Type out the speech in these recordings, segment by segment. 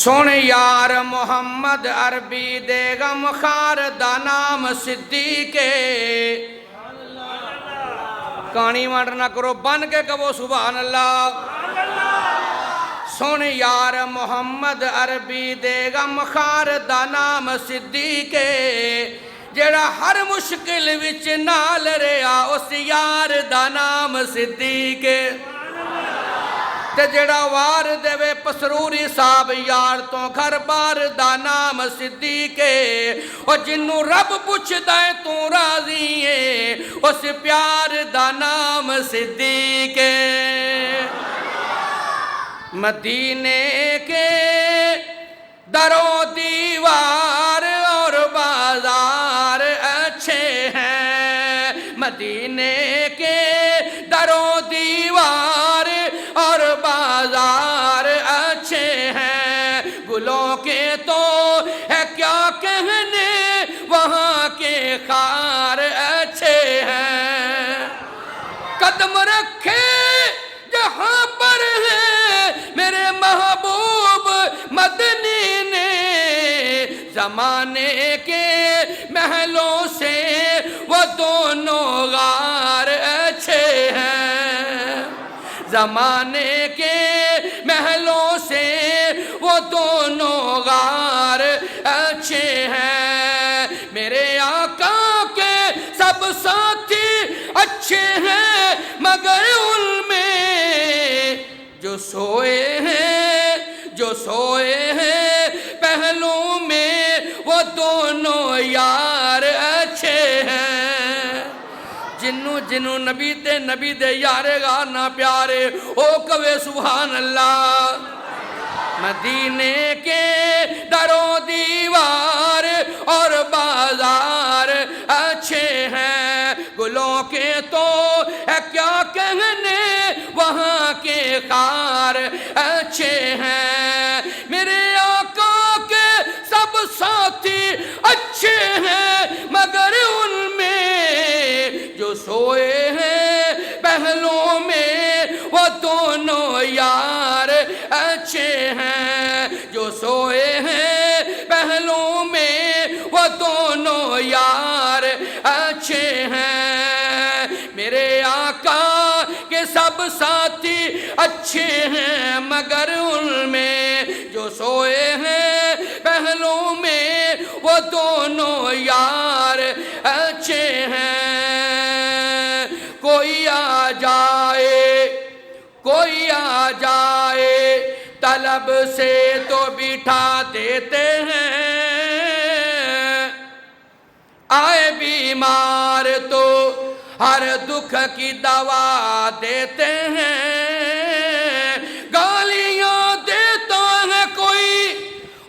سونے یار محمد عربی دے غم خار دا نام صدیق کہانی وانڈ نہ کرو بن کے کہو سبحان اللہ سونے یار محمد عربی دے غم خار دا نام صدیق جڑا ہر مشکل وچ نال رہا اس یار دا نام صدیق تے جڑا وار دے وے پسروری صاحب یار تو گھر بار دا نام صدیق او جنوں رب پوچھدا ہے تو راضی ہے اس پیار دا نام صدیق مدینے کے درو دیوار اور بازار اچھے ہیں مدینے کے درو دیوار اور بازار اچھے ہیں گلوں کے تو ہے کیا کہنے وہاں کے خار اچھے ہیں قدم رکھے جہاں پر ہے میرے محبوب مدنی نے زمانے کے محلوں سے وہ دونوں غار اچھے ہیں زمانے کے محلوں سے وہ دونوں غار اچھے ہیں میرے آقا کے سب ساتھی اچھے ہیں مگر ان میں جو سوئے ہیں پہلوں میں وہ دونوں یار اچھے ہیں جنوں نبی دے یارے گا نہ پیارے او کہے سبحان اللہ مدینے کے درو دیوار اور بازار اچھے ہیں گلوں کے تو ہے کیا کہنے وہاں کے خار اچھے ہیں میرے آقا کے سب ساتھی اچھے ہیں مگر ان میں جو سوئے ہیں پہلوں میں وہ دونوں یار اچھے ہیں جو سوئے ہیں پہلوں میں وہ دونوں یار اچھے ہیں میرے آقا کے سب ساتھی اچھے ہیں مگر ان میں جو سوئے ہیں پہلوں میں وہ دونوں یار اچھے ہیں کوئی آ جائے طلب سے تو بٹھا دیتے ہیں آئے بیمار تو ہر دکھ کی دوا دیتے ہیں گالیاں دیتا ہے کوئی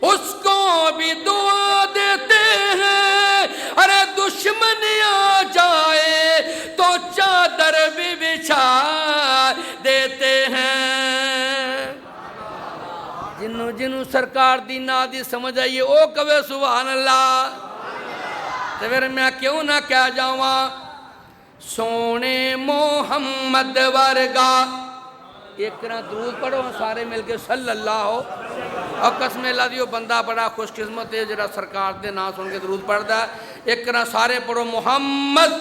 اس کو بھی دعا دیتے ہیں ارے دشمن آ جائے تو چادر بھی بچھا دیتے ہیں جنوں سرکار دی نا دی سمجھ آئیے او کہے سبحان اللہ تو پھر میں کیوں نہ کہہ جاواں سونے محمد ورگا ایک نہ درود پڑھو سارے مل کے صلی اللہ ہو اور قسم اللہ دیو بندہ بڑا خوش قسمت ہے جڑا سرکار دے نا سن کے درود پڑھدا ہے ایک نہ سارے پڑھو محمد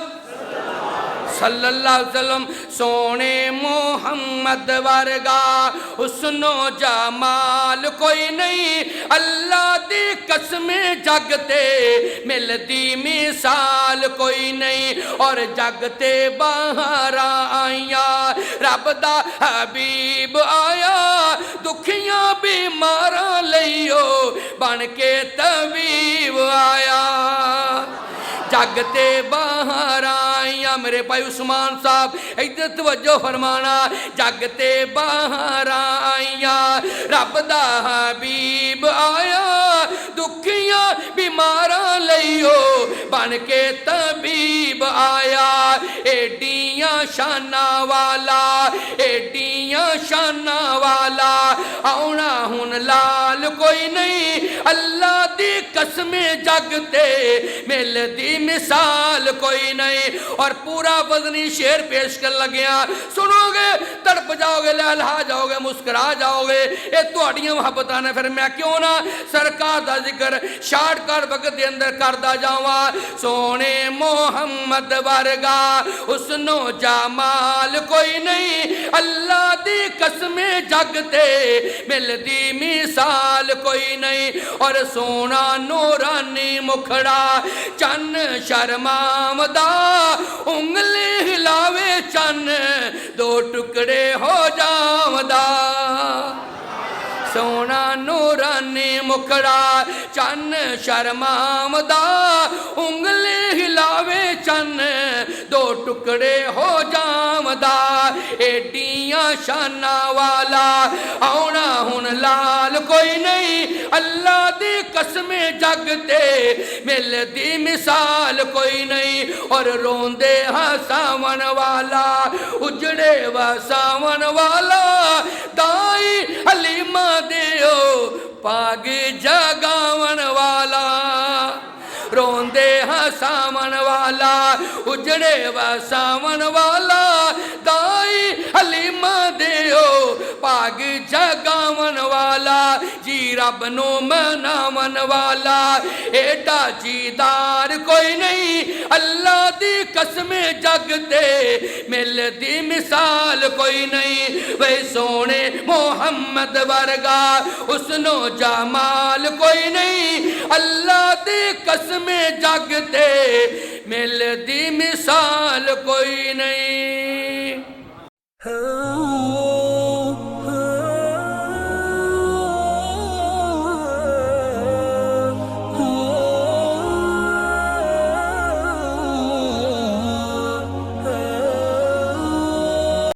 صلی اللہ علیہ وسلم سونے محمد ورگا حسن و جمال کوئی نہیں اللہ دی قسم جگتے ملتی مثال کوئی نہیں اور جگتے باہر آئیاں رب دا حبیب آیا دکھیاں بیماراں لئیو بن کے طبیب آیا جگتے باہر آئیاں میرے بھائی عثمان صاحب ادھر توجہ فرمانا جگتے باہر آئیاں رب دا حبیب آیا دکھیاں بیماراں لئیو بن کے طبیب آیا ایڈیاں شانہ والا ایڈیاں شانہ والا آنا ہن لال کوئی نہیں اللہ دی قسم جگ تے مل دی مثال کوئی نہیں اور پورا وزنی شعر پیش کر لگیا سنو گے تڑپ جاؤ گے لہلہا جاؤ گے مسکرا جاؤ گے اے تہاڈیاں محبتاں نے پھر میں کیوں نہ سرکار دا ذکر شارٹ کٹ وقت دے اندر کردا جاواں سونے محمد ورگا حسن و جمال کوئی نہیں اللہ دی قسم جگ تے ملدی مثال کوئی نہیں اور سونا نورانی مکھڑا چن شرماودا انگلی ہلاوے چن دو ٹکڑے ہو جاودا سونا نورانی مکھڑا چن شرماودا انگلی ہلاوے چن دو ٹکڑے ہو جاودا ایڈیاں شانہ والا آنا ہن لال کوئی نہیں اللہ دی قسم جگ تے مل دی مثال کوئی نہیں اور روندے ہساون والا اجڑے وساون والا دائی حلیمہ دیو پاگ جگاون والا روندے ہساون والا اجڑے وساون والا دائی حلیمہ دیو پاگ جگاون والا جی رب نو مناون والا ایڈا جیدار کوئی نہیں اللہ دی قسم جگ تے مل دی مثال کوئی نہیں وے سونے محمد ورگا حسن و جمال کوئی نہیں اللہ دی قسم جگ تے مل دی مثال کوئی نہیں